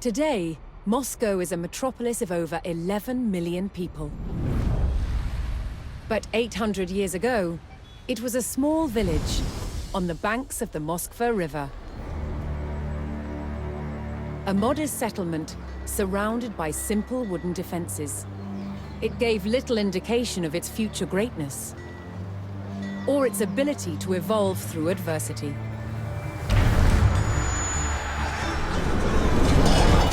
Today, Moscow is a metropolis of over 11 million people. But 800 years ago, it was a small village on the banks of the Moskva River. A modest settlement surrounded by simple wooden defenses. It gave little indication of its future greatness or its ability to evolve through adversity.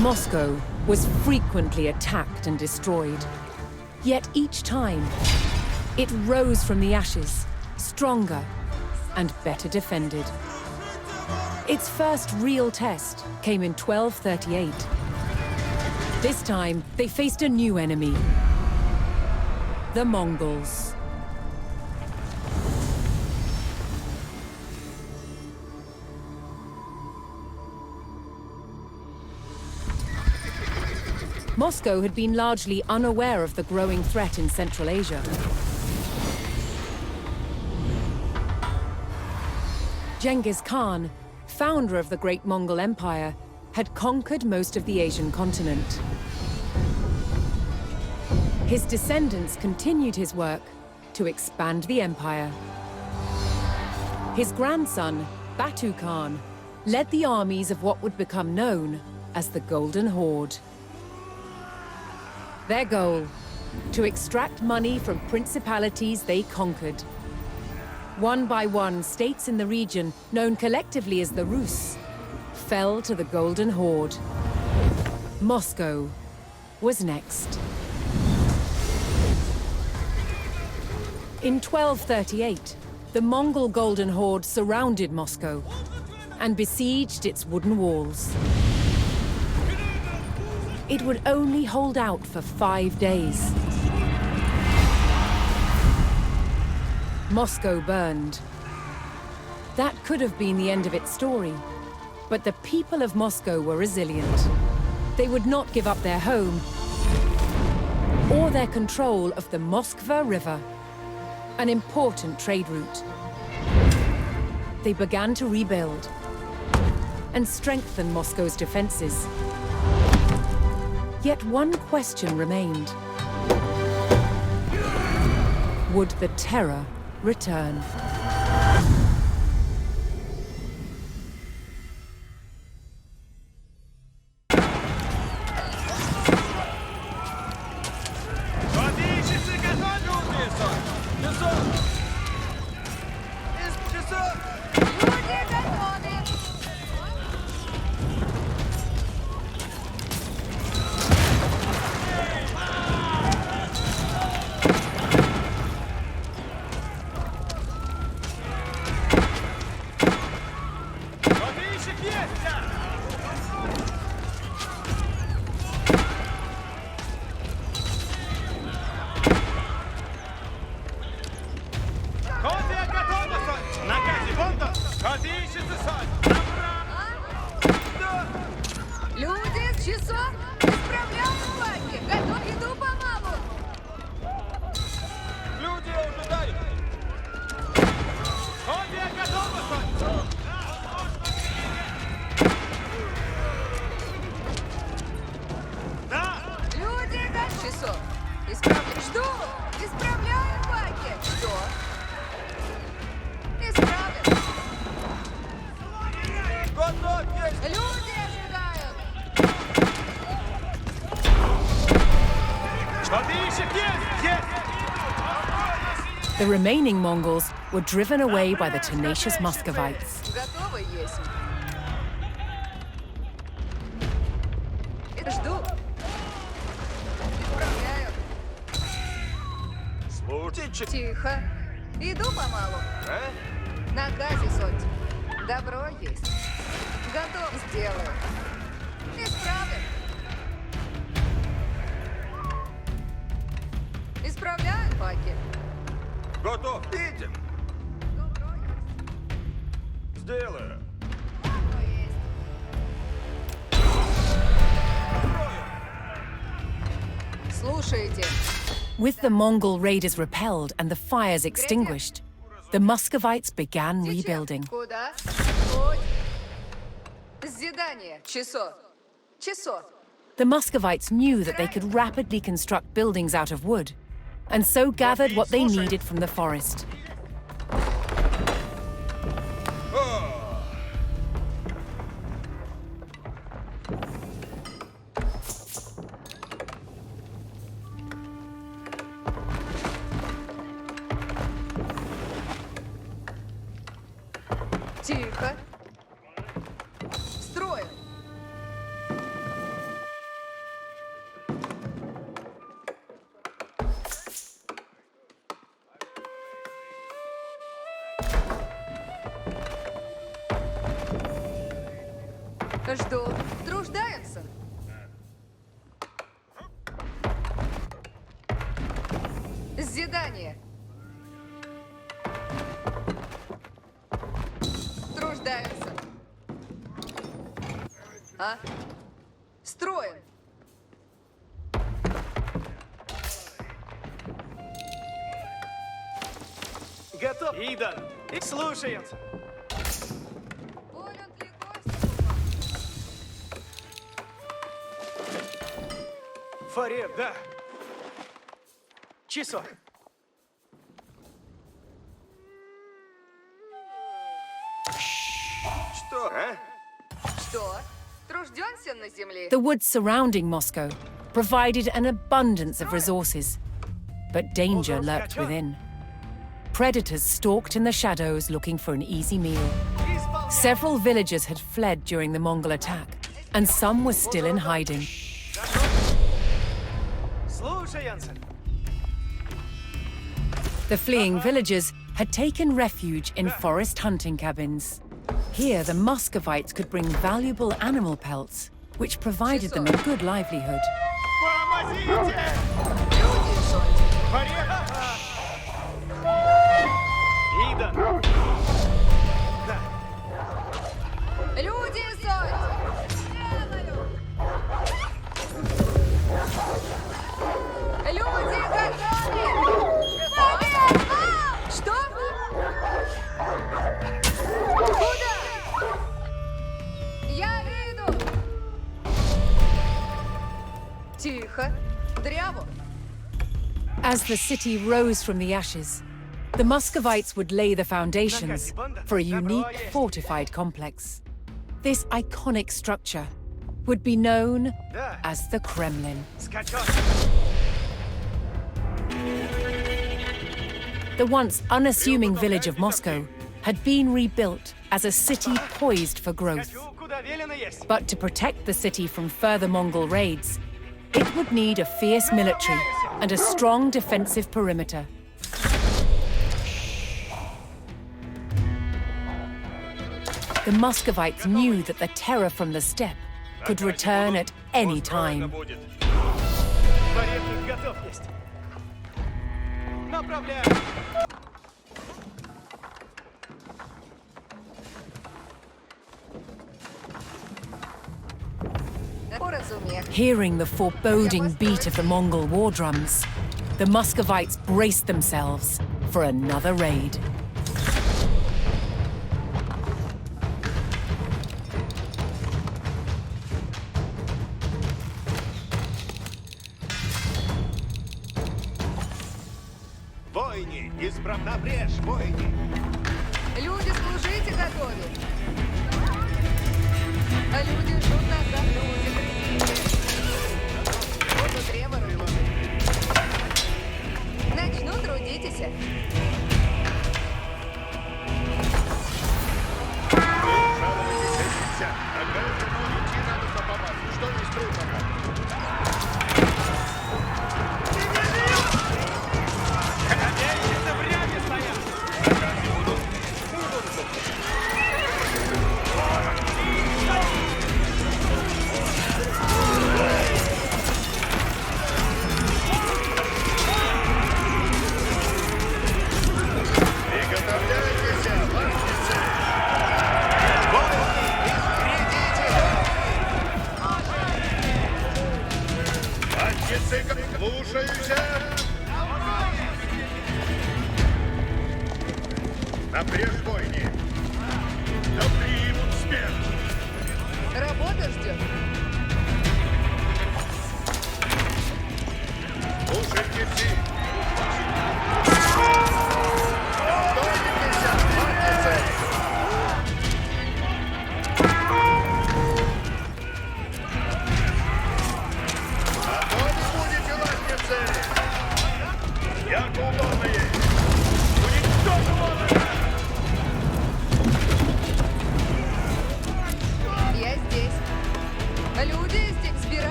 Moscow was frequently attacked and destroyed. Yet each time, it rose from the ashes, stronger and better defended. Its first real test came in 1238. This time, they faced a new enemy, the Mongols. Moscow had been largely unaware of the growing threat in Central Asia. Genghis Khan, founder of the Great Mongol Empire, had conquered most of the Asian continent. His descendants continued his work to expand the empire. His grandson, Batu Khan, led the armies of what would become known as the Golden Horde. Their goal, to extract money from principalities they conquered. One by one, states in the region, known collectively as the Rus, fell to the Golden Horde. Moscow was next. In 1238, the Mongol Golden Horde surrounded Moscow and besieged its wooden walls. It would only hold out for 5 days. Moscow burned. That could have been the end of its story, but the people of Moscow were resilient. They would not give up their home or their control of the Moskva River, an important trade route. They began to rebuild and strengthen Moscow's defenses. Yet one question remained. Would the terror return? The remaining Mongols were driven away by the tenacious Muscovites. Тихо. Иду помалу. Наказе сотни. Добро есть. Готов сделаю. Исправлю. Исправляю, Паки. Готов. Идем. Добро есть. Сделаю. Добро есть. Слушайте. With the Mongol raiders repelled and the fires extinguished, the Muscovites began rebuilding. Куда? Задание. Часо. Часо. The Muscovites knew that they could rapidly construct buildings out of wood, and so gathered what they needed from the forest. Тихо. Строим. Жду. Труждаемся. Зидание. Труждаемся. А? Строим. Готов. Идан. И слушаемся. Волен ли гость? Фарев, да. Часо. Что, а? Что? Труждемся на земле? The woods surrounding Moscow provided an abundance of resources, but danger lurked within. Predators stalked in the shadows looking for an easy meal. Several villagers had fled during the Mongol attack, and some were still in hiding. Слушаемся. The fleeing villagers had taken refuge in forest hunting cabins. Here, the Muscovites could bring valuable animal pelts, which provided them a good livelihood. Помогите! Люди, Соль. Фарев! Идан. Да. Люди, Соль. Делаю. Люди готовы. Что? Куда? Я иду. Тихо. Дряву. As the city rose from the ashes, the Muscovites would lay the foundations for a unique fortified complex. This iconic structure would be known as the Kremlin. Скачок. The once unassuming village of Moscow had been rebuilt as a city poised for growth. Хочу, куда велено есть. But to protect the city from further Mongol raids, it would need a fierce military and a strong defensive perimeter. The Muscovites knew that the terror from the steppe could return at any time. Будет. Фарев готов есть. Направляю. Уразумех. Hearing the foreboding beat of the Mongol war drums, the Muscovites braced themselves for another raid. Войни! Исправна брешь, войни! Люди, служите готовы. А люди ждут нас за люди. Буду требовать. Начну трудитесь. Жалуйтесь, тогда идти надо по базу. Что не струнно? Надеюсь, в ряде стоят. Приготовляйтесь, ластницы! Войни! Впередите! Ластницы, слушаюсь! Напрежь войни! Да примут смерть! Работа ждет.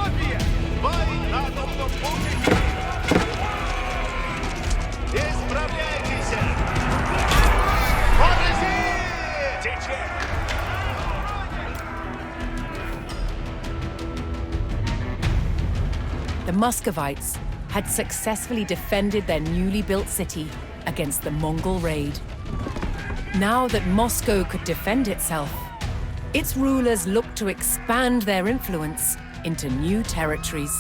Готовие! Бой на одном пути! Исправляйтесь! Поразить! Тече! The Muscovites had successfully defended their newly built city against the Mongol raid. Now that Moscow could defend itself, its rulers looked to expand their influence into new territories.